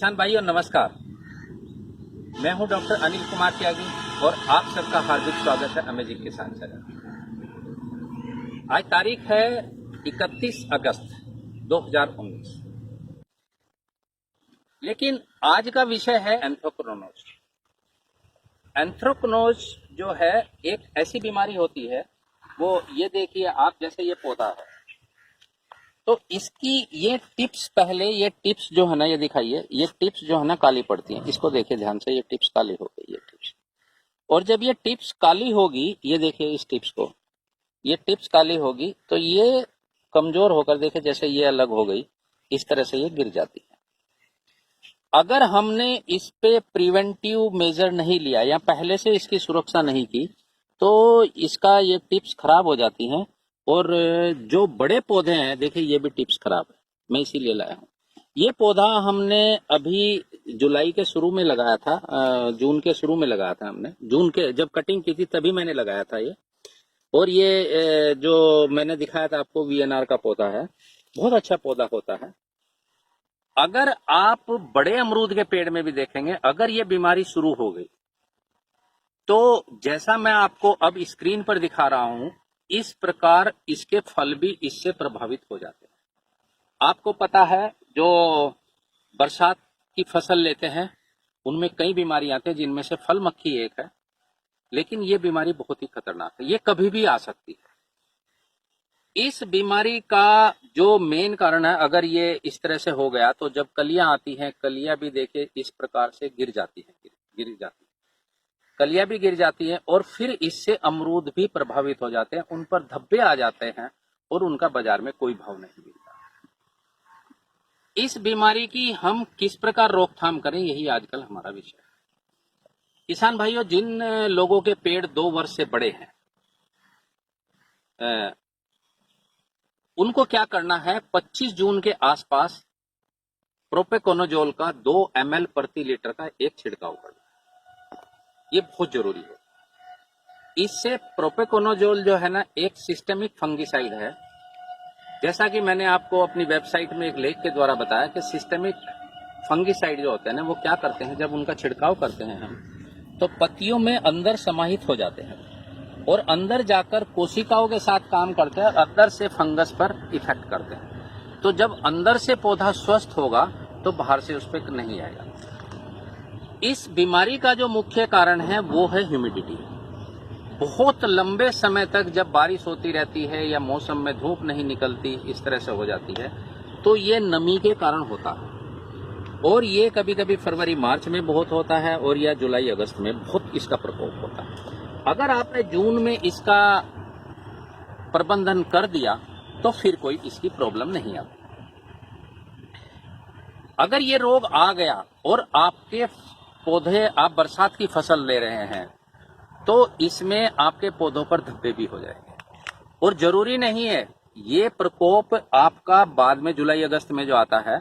किसान भाइयों नमस्कार। मैं हूं डॉक्टर अनिल कुमार त्यागी और आप सबका हार्दिक स्वागत है अमेजिक किसान चैनल। आज तारीख है 31 अगस्त 2019। लेकिन आज का विषय है एंथ्रेक्नोज। एंथ्रेक्नोज जो है एक ऐसी बीमारी होती है, वो ये देखिए आप, जैसे ये पौधा है तो इसकी ये टिप्स, पहले ये टिप्स जो है ना, ये दिखाइए, ये टिप्स जो है ना काली पड़ती हैं। इसको देखिए ध्यान से, ये टिप्स काली हो गई, ये टिप्स। और जब ये टिप्स काली होगी, ये देखिए इस टिप्स को, ये टिप्स काली होगी तो ये कमजोर होकर, देखिए जैसे ये अलग हो गई, इस तरह से ये गिर जाती है। अगर हमने इस पे प्रिवेंटिव मेजर नहीं लिया या पहले से इसकी सुरक्षा नहीं की तो इसका ये टिप्स खराब हो जाती हैं। और जो बड़े पौधे हैं, देखिए ये भी टिप्स खराब है, मैं इसीलिए लाया हूँ। ये पौधा हमने अभी जुलाई के शुरू में लगाया था, जून के शुरू में लगाया था हमने, जून के जब कटिंग की थी तभी मैंने लगाया था ये। और ये जो मैंने दिखाया था आपको वीएनआर का पौधा है, बहुत अच्छा पौधा होता है। अगर आप बड़े अमरूद के पेड़ में भी देखेंगे, अगर ये बीमारी शुरू हो गई तो जैसा मैं आपको अब स्क्रीन पर दिखा रहा हूं, इस प्रकार इसके फल भी इससे प्रभावित हो जाते हैं। आपको पता है, जो बरसात की फसल लेते हैं उनमें कई बीमारियां आती हैं, जिनमें से फल मक्खी एक है। लेकिन ये बीमारी बहुत ही खतरनाक है, ये कभी भी आ सकती है। इस बीमारी का जो मेन कारण है, अगर ये इस तरह से हो गया तो जब कलियां आती हैं, कलियां भी देखिए इस प्रकार से गिर जाती हैं, गिर जाती है, कलियां भी गिर जाती हैं। और फिर इससे अमरूद भी प्रभावित हो जाते हैं, उन पर धब्बे आ जाते हैं और उनका बाजार में कोई भाव नहीं मिलता। इस बीमारी की हम किस प्रकार रोकथाम करें, यही आजकल हमारा विषय है। किसान भाइयों, जिन लोगों के पेड़ 2 वर्ष से बड़े हैं, उनको क्या करना है, 25 जून के आसपास प्रोपेकोनोजोल का 2 ml प्रति लीटर का एक छिड़काव करना, ये बहुत जरूरी है। इससे प्रोपेकोनोजोल जो है ना, एक सिस्टेमिक फंगिसाइड है। जैसा कि मैंने आपको अपनी वेबसाइट में एक लेख के द्वारा बताया कि सिस्टेमिक फंगिसाइड जो होते हैं ना, वो क्या करते हैं, जब उनका छिड़काव करते हैं हम, तो पत्तियों में अंदर समाहित हो जाते हैं और अंदर जाकर कोशिकाओं के साथ काम करते हैं और अंदर से फंगस पर इफेक्ट करते हैं। तो जब अंदर से पौधा स्वस्थ होगा तो बाहर से उस पर नहीं आएगा। इस बीमारी का जो मुख्य कारण है वो है ह्यूमिडिटी। बहुत लंबे समय तक जब बारिश होती रहती है या मौसम में धूप नहीं निकलती, इस तरह से हो जाती है, तो ये नमी के कारण होता है। और ये कभी कभी फरवरी मार्च में बहुत होता है और या जुलाई अगस्त में बहुत इसका प्रकोप होता है। अगर आपने जून में इसका प्रबंधन कर दिया तो फिर कोई इसकी प्रॉब्लम नहीं आती। अगर ये रोग आ गया और आपके पौधे, आप बरसात की फसल ले रहे हैं, तो इसमें आपके पौधों पर धब्बे भी हो जाएंगे। और जरूरी नहीं है ये प्रकोप आपका बाद में जुलाई अगस्त में जो आता है,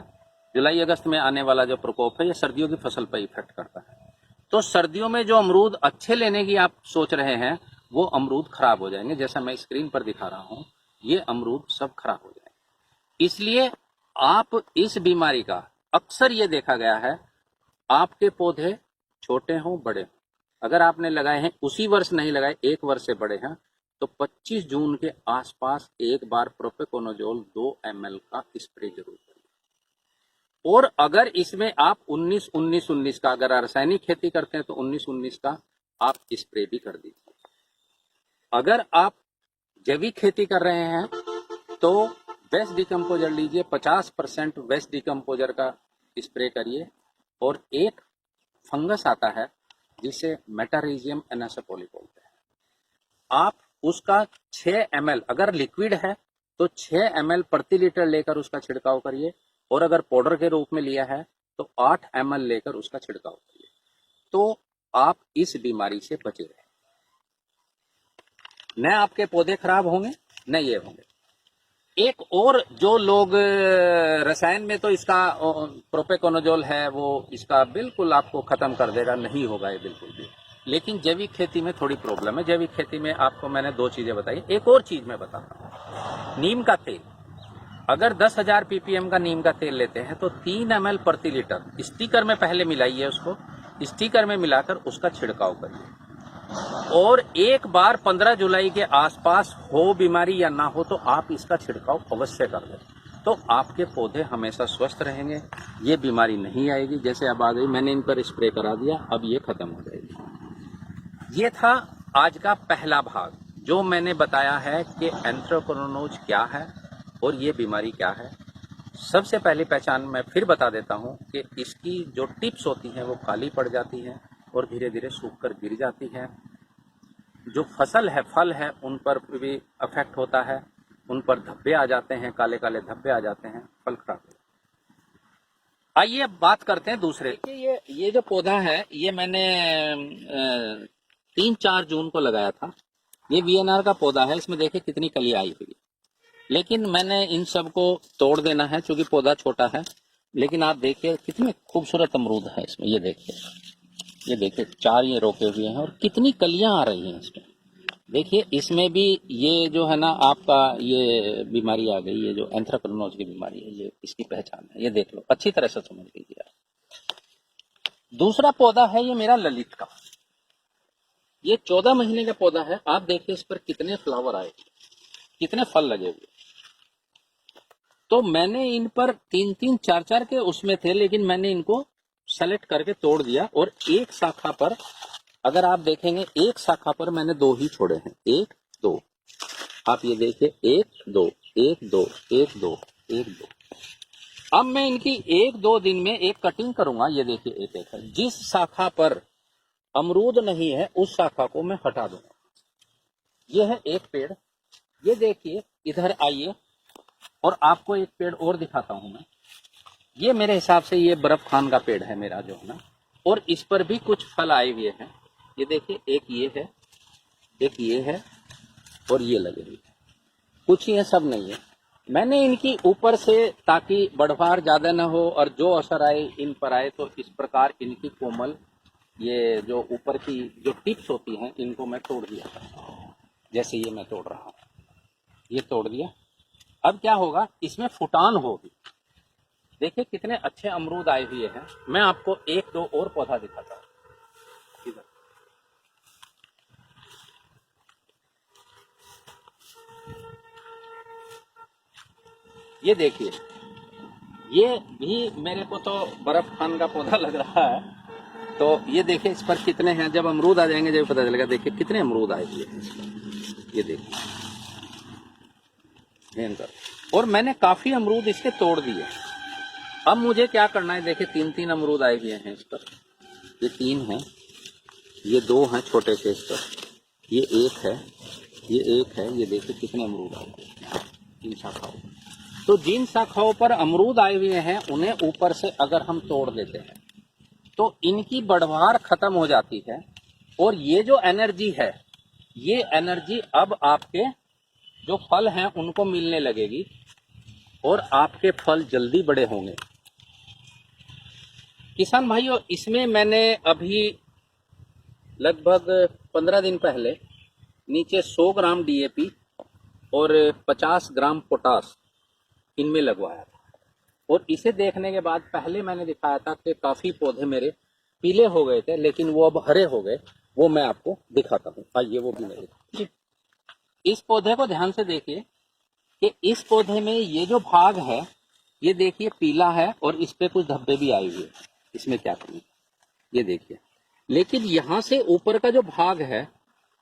जुलाई अगस्त में आने वाला जो प्रकोप है, ये सर्दियों की फसल पर इफेक्ट करता है। तो सर्दियों में जो अमरूद अच्छे लेने की आप सोच रहे हैं, वो अमरूद खराब हो जाएंगे। जैसा मैं स्क्रीन पर दिखा रहा हूं, ये अमरूद सब खराब हो जाएंगे। इसलिए आप इस बीमारी का, अक्सर ये देखा गया है, आपके पौधे छोटे हों बड़े हों, अगर आपने लगाए हैं, उसी वर्ष नहीं लगाए, 1 वर्ष से बड़े हैं, तो 25 जून के आसपास एक बार प्रोपेकोनोजोल 2 ml का स्प्रे जरूर करिए। और अगर इसमें आप 19-19-19 का, अगर रासायनिक खेती करते हैं तो 19-19 का आप स्प्रे भी कर दीजिए। अगर आप जैविक खेती कर रहे हैं तो वेस्ट डिकम्पोजर लीजिए, 50% वेस्ट डिकम्पोजर का स्प्रे करिए। और एक फंगस आता है जिसे मेटारिजियम एनासोपोली बोलते हैं, आप उसका 6 ml, अगर लिक्विड है तो 6 ml प्रति लीटर लेकर उसका छिड़काव करिए। और अगर पाउडर के रूप में लिया है तो 8 ml लेकर उसका छिड़काव करिए। तो आप इस बीमारी से बचे रहें। न आपके पौधे खराब होंगे, न ये होंगे। एक और, जो लोग रसायन में तो इसका प्रोपेकोनोजोल है, वो इसका बिल्कुल आपको खत्म कर देगा, नहीं होगा ये बिल्कुल भी। लेकिन जैविक खेती में थोड़ी प्रॉब्लम है। जैविक खेती में आपको मैंने 2 चीजें बताई, एक और चीज मैं बता रहा हूँ, नीम का तेल। अगर 10,000 ppm का नीम का तेल लेते हैं तो 3 ml प्रति लीटर स्टिकर में पहले मिलाइए, उसको स्टिकर में मिलाकर उसका छिड़काव करिए। और एक बार 15 जुलाई के आसपास हो बीमारी या ना हो तो आप इसका छिड़काव अवश्य कर दें, तो आपके पौधे हमेशा स्वस्थ रहेंगे, ये बीमारी नहीं आएगी। जैसे अब आ गई, मैंने इन पर स्प्रे करा दिया, अब ये खत्म हो जाएगी। ये था आज का पहला भाग, जो मैंने बताया है कि एंथ्रेक्नोज क्या है और ये बीमारी क्या है। सबसे पहली पहचान मैं फिर बता देता हूँ कि इसकी जो टिप्स होती हैं वो काली पड़ जाती हैं और धीरे धीरे सूख कर गिर जाती है। जो फसल है, फल है, उन पर भी अफेक्ट होता है, उन पर धब्बे आ जाते हैं, काले काले धब्बे आ जाते हैं, फल खराब हो। आइए अब बात करते हैं दूसरे। ये जो पौधा है ये मैंने 3-4 जून को लगाया था। ये VNR का पौधा है, इसमें देखिए कितनी कली आई हुई है। लेकिन मैंने इन सब को तोड़ देना है क्योंकि पौधा छोटा है। लेकिन आप देखिए कितने खूबसूरत अमरूद है इसमें, ये देखिए 4 ये रोके हुए हैं और कितनी कलियां आ रही हैं इसमें। देखिए इसमें भी ये जो है ना आपका ये बीमारी आ गई, ये जो एंथ्रेक्नोज की बीमारी है, ये इसकी पहचान है। ये देख लो, अच्छी तरह से समझ लीजिए आप। दूसरा पौधा है ये मेरा ललित का। ये 14 महीने का पौधा है। आप देखिए इस पर कितने फ्लावर आए, कितने फल लगे हुए। तो मैंने इन पर 3-3, 4-4 के उसमें थे, लेकिन मैंने इनको सेलेक्ट करके तोड़ दिया। और एक शाखा पर अगर आप देखेंगे, एक शाखा पर मैंने 2 ही छोड़े हैं, 1, 2। आप ये देखिए 1, 2, 1, 2, 1, 2, 1, 2। अब मैं इनकी 1-2 दिन में एक कटिंग करूंगा। ये देखिए एक है। जिस शाखा पर अमरूद नहीं है उस शाखा को मैं हटा दूंगा। ये है एक पेड़। ये देखिए, इधर आइए और आपको एक पेड़ और दिखाता हूं मैं। ये मेरे हिसाब से ये बर्फ खान का पेड़ है मेरा जो है ना, और इस पर भी कुछ फल आए हुए हैं। ये देखिए, एक ये है, एक ये है और ये लगे हुए हैं। कुछ ये सब नहीं है। मैंने इनकी ऊपर से, ताकि बढ़वार ज्यादा ना हो और जो असर आए इन पर आए, तो इस प्रकार इनकी कोमल ये जो ऊपर की जो टिप्स होती हैं इनको मैं तोड़ दिया था। जैसे ये मैं तोड़ रहा हूं, ये तोड़ दिया। अब क्या होगा, इसमें फुटान होगी। देखिए कितने अच्छे अमरूद आए हुए हैं। मैं आपको 1-2 और पौधा दिखाता हूं। इधर ये देखिए, ये भी मेरे को तो बर्फ खान का पौधा लग रहा है। तो ये देखिए इस पर कितने हैं। जब अमरूद आ जाएंगे जब पता चलेगा। देखिए कितने अमरूद आए हुए हैं इस पर, ये देखिए भयंकर। और मैंने काफी अमरूद इसके तोड़ दिए। अब मुझे क्या करना है, देखिए 3-3 अमरूद आए हुए हैं इस पर। ये 3 हैं, ये 2 हैं छोटे से इस पर, ये 1 है, ये 1 है। ये देखिए कितने अमरूद आए हुए हैं 3 शाखाओं। तो जिन शाखाओं पर अमरूद आए हुए हैं उन्हें ऊपर से अगर हम तोड़ देते हैं तो इनकी बढ़वार खत्म हो जाती है। और ये जो एनर्जी है, ये एनर्जी अब आपके जो फल हैं उनको मिलने लगेगी और आपके फल जल्दी बड़े होंगे। किसान भाइयों, इसमें मैंने अभी लगभग 15 दिन पहले नीचे 100 ग्राम DAP और 50 ग्राम पोटास इनमें लगवाया था। और इसे देखने के बाद पहले मैंने दिखाया था कि काफी पौधे मेरे पीले हो गए थे, लेकिन वो अब हरे हो गए। वो मैं आपको दिखाता हूँ। आइए वो भी मेरे, इस पौधे को ध्यान से देखिए कि इस पौधे में ये जो भाग है ये देखिए पीला है और इस पे कुछ धब्बे भी आए हुए हैं। इसमें क्या करें, ये देखिए। लेकिन यहाँ से ऊपर का जो भाग है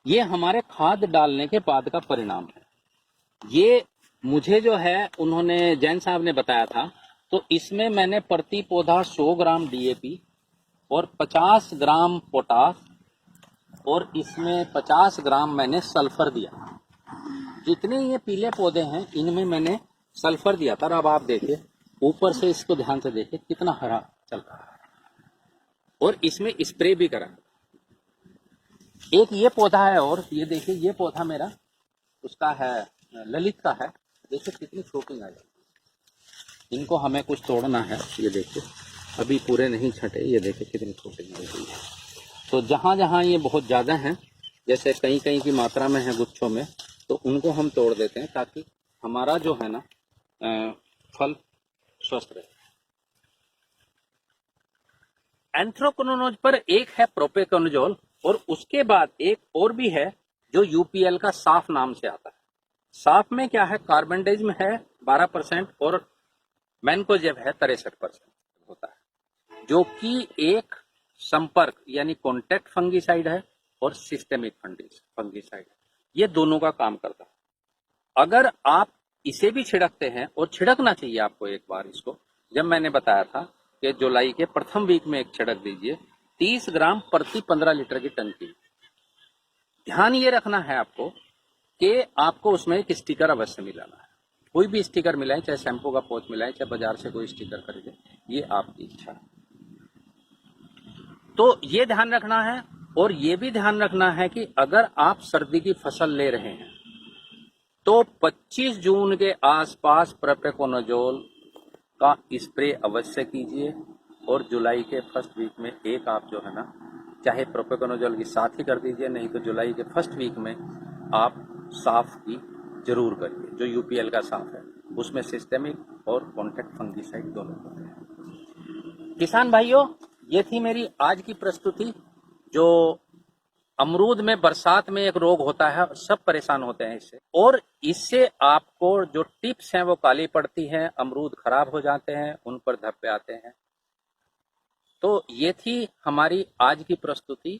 ये हमारे खाद डालने के बाद का परिणाम है। ये मुझे जो है उन्होंने, जैन साहब ने बताया था। तो इसमें मैंने प्रति पौधा 100 ग्राम DAP और 50 ग्राम पोटास और इसमें 50 ग्राम मैंने सल्फर दिया। जितने ये पीले पौधे हैं इनमें मैंने सल्फर दिया था। अब आप देखिए ऊपर से, इसको ध्यान से देखिए कितना हरा चल रहा है। और इसमें स्प्रे भी करा। एक ये पौधा है और ये देखिए, ये पौधा मेरा उसका है, ललित का है। देखिए कितनी शोकिंग आ जाती। इनको हमें कुछ तोड़ना है। ये देखिए अभी पूरे नहीं छटे। ये देखिए कितनी शोकिंग आ गई है। तो जहाँ जहाँ ये बहुत ज़्यादा हैं, जैसे कहीं की मात्रा में है गुच्छों में, तो उनको हम तोड़ देते हैं ताकि हमारा जो है ना फल स्वस्थ रहे। एंथ्रोक्विनोन पर एक है प्रोपेकोनजोल और उसके बाद एक और भी है जो यूपीएल का साफ नाम से आता है। साफ में क्या है, कार्बेंडाजिम है 12% और मैनकोजेब है 63% होता है, जो कि एक संपर्क यानी कॉन्टैक्ट फंगीसाइड है और सिस्टेमिक फंगीसाइड है। ये दोनों का काम करता है। अगर आप इसे भी छिड़कते हैं, और छिड़कना चाहिए आपको एक बार इसको, जब मैंने बताया था कि जुलाई के प्रथम वीक में एक छिड़क दीजिए 30 ग्राम प्रति 15 लीटर की टंकी। ध्यान ये रखना है आपको कि आपको उसमें एक स्टिकर अवश्य मिलाना है। कोई भी स्टिकर मिलाए, चाहे शैम्पू का पोच मिलाए, चाहे बाजार से कोई स्टिकर खरीदे, ये आपकी इच्छा है। तो ये ध्यान रखना है। और ये भी ध्यान रखना है कि अगर आप सर्दी की फसल ले रहे हैं तो 25 जून के आसपास प्रोपेकोनजोल का स्प्रे अवश्य कीजिए। और जुलाई के फर्स्ट वीक में एक आप जो है ना, चाहे प्रोपेकोनजोल के साथ ही कर दीजिए, नहीं तो जुलाई के फर्स्ट वीक में आप साफ की जरूर करिए। जो यूपीएल का साफ है उसमें सिस्टेमिक और कॉन्टैक्ट फंगीसाइड दोनों होते हैं। किसान भाइयों, ये थी मेरी आज की प्रस्तुति। जो अमरूद में बरसात में एक रोग होता है, सब परेशान होते हैं इससे, और इससे आपको जो टिप्स हैं वो काली पड़ती हैं, अमरूद खराब हो जाते हैं, उन पर धब्बे आते हैं। तो ये थी हमारी आज की प्रस्तुति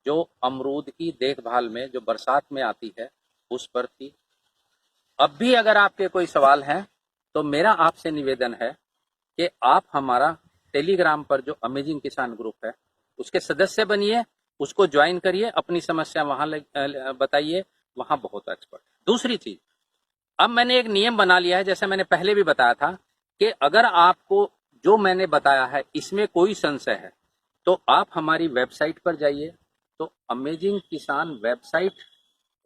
जो अमरूद की देखभाल में जो बरसात में आती है उस पर थी। अब भी अगर आपके कोई सवाल हैं तो मेरा आपसे निवेदन है कि आप हमारा टेलीग्राम पर जो अमेजिंग किसान ग्रुप है उसके सदस्य बनिए, उसको ज्वाइन करिए, अपनी समस्या वहां बताइए, वहां बहुत एक्सपर्ट है। दूसरी चीज, अब मैंने एक नियम बना लिया है, जैसे मैंने पहले भी बताया था कि अगर आपको जो मैंने बताया है इसमें कोई संशय है तो आप हमारी वेबसाइट पर जाइए। तो अमेजिंग किसान वेबसाइट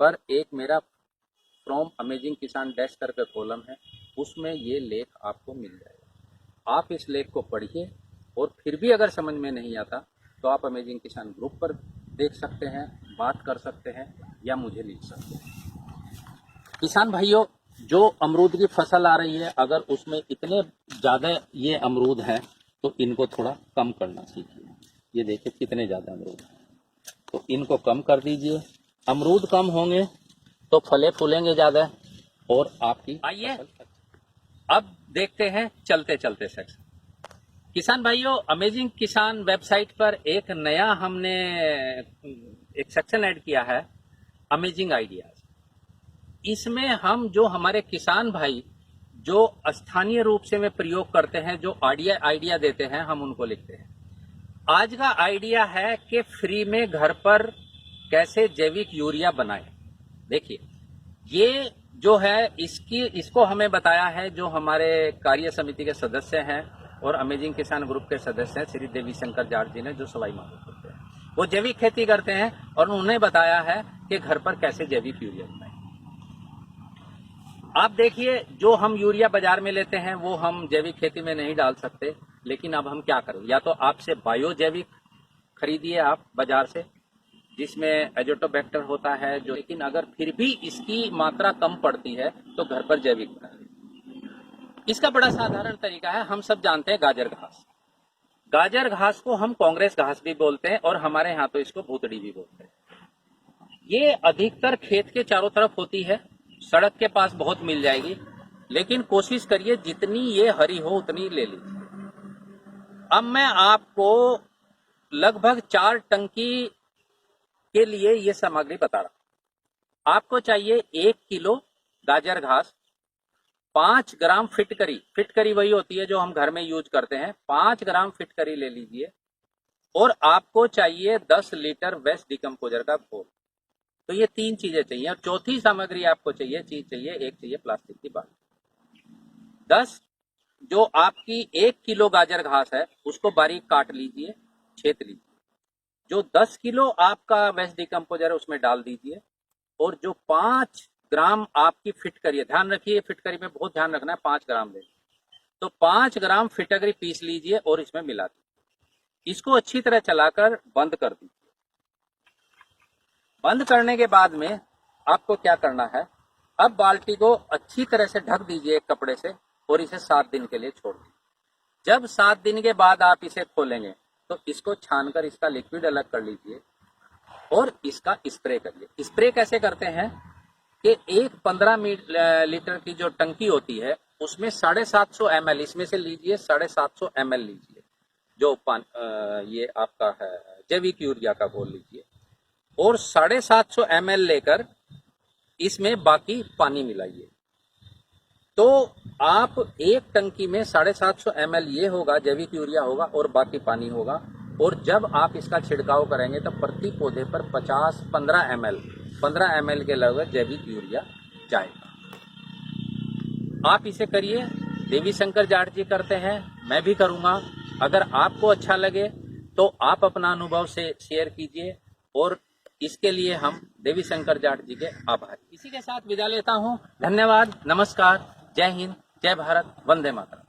पर एक मेरा फ्रॉम अमेजिंग किसान डैश करके कॉलम है, उसमें ये लेख आपको मिल जाएगा। आप इस लेख को पढ़िए और फिर भी अगर समझ में नहीं आता तो आप अमेजिंग किसान ग्रुप पर देख सकते हैं, बात कर सकते हैं या मुझे लिख सकते हैं। किसान भाइयों, जो अमरूद की फसल आ रही है, अगर उसमें इतने ज़्यादा ये अमरूद हैं तो इनको थोड़ा कम करना सीखिए। ये देखिए कितने ज़्यादा अमरूद हैं, तो इनको कम कर दीजिए। अमरूद कम होंगे तो फले फूलेंगे ज़्यादा और आपकी। आइए अब देखते हैं चलते चलते सेक्शन। किसान भाइयों, अमेजिंग किसान वेबसाइट पर एक नया हमने एक सेक्शन ऐड किया है, अमेजिंग आइडियाज। इसमें हम जो हमारे किसान भाई जो स्थानीय रूप से में प्रयोग करते हैं, जो आइडिया देते हैं, हम उनको लिखते हैं। आज का आइडिया है कि फ्री में घर पर कैसे जैविक यूरिया बनाएं। देखिए, ये जो है इसको हमें बताया है जो हमारे कार्य समिति के सदस्य हैं और अमेजिंग किसान ग्रुप के सदस्य हैं श्री देवी शंकर जाट जी ने, जो सवाई माधोपुर के हैं। वो जैविक खेती करते हैं और उन्होंने बताया है कि घर पर कैसे जैविक यूरिया बनाएं। आप देखिए, जो हम यूरिया बाजार में लेते हैं वो हम जैविक खेती में नहीं डाल सकते, लेकिन अब हम क्या करें, या तो आपसे बायो जैविक खरीदिए आप बाजार से, जिसमें एजोटोबैक्टर होता है जो, लेकिन अगर फिर भी इसकी मात्रा कम पड़ती है तो घर पर जैविक बनाइए। इसका बड़ा साधारण तरीका है, हम सब जानते हैं गाजर घास। गाजर घास को हम कांग्रेस घास भी बोलते हैं और हमारे यहाँ तो इसको भूतड़ी भी बोलते हैं। ये अधिकतर खेत के चारों तरफ होती है, सड़क के पास बहुत मिल जाएगी, लेकिन कोशिश करिए जितनी ये हरी हो उतनी ले लीजिए। अब मैं आपको लगभग 4 टंकी के लिए ये सामग्री बता रहा हूं। आपको चाहिए 1 किलो गाजर घास, 5 ग्राम फिटकरी, फिटकरी वही होती है जो हम घर में यूज करते हैं, 5 ग्राम फिटकरी ले लीजिए। और आपको चाहिए 10 लीटर वेस्ट डिकम्पोजर का घोल। तो ये 3 चीजें चाहिए। और चौथी सामग्री आपको चाहिए, एक चाहिए प्लास्टिक की बाल्टी। 10 जो आपकी 1 किलो गाजर घास है उसको बारीक काट लीजिए, छेद लीजिए। जो 10 किलो आपका वेस्ट डिकम्पोजर है उसमें डाल दीजिए। और जो 5 ग्राम आपकी फिटकरी है, ध्यान रखिए फिटकरी में बहुत ध्यान रखना है, 5 ग्राम ले, तो 5 ग्राम फिटकरी पीस लीजिए और इसमें मिला दीजिए। इसको अच्छी तरह चलाकर बंद कर दीजिए। बंद करने के बाद में आपको क्या करना है, अब बाल्टी को अच्छी तरह से ढक दीजिए एक कपड़े से और इसे 7 दिन के लिए छोड़ दीजिए। जब 7 दिन के बाद आप इसे खोलेंगे तो इसको छानकर इसका लिक्विड अलग कर लीजिए और इसका स्प्रे करिए। स्प्रे कैसे करते हैं कि एक 15 लीटर की जो टंकी होती है उसमें 750 ml इसमें से लीजिए, 750 ml लीजिए जो ये आपका है जैविक यूरिया का घोल लीजिए और 750 ml लेकर इसमें बाकी पानी मिलाइए। तो आप एक टंकी में 750 ml ये होगा जैविक यूरिया होगा और बाकी पानी होगा। और जब आप इसका छिड़काव करेंगे तो प्रति पौधे पर 15 ml के लगभग जैविक यूरिया जाएगा। आप इसे करिए, देवी शंकर जाट जी करते हैं, मैं भी करूंगा। अगर आपको अच्छा लगे तो आप अपना अनुभव से शेयर कीजिए और इसके लिए हम देवी शंकर जाट जी के आभारी। इसी के साथ विदा लेता हूं। धन्यवाद, नमस्कार, जय हिंद, जय भारत, वंदे मातरम।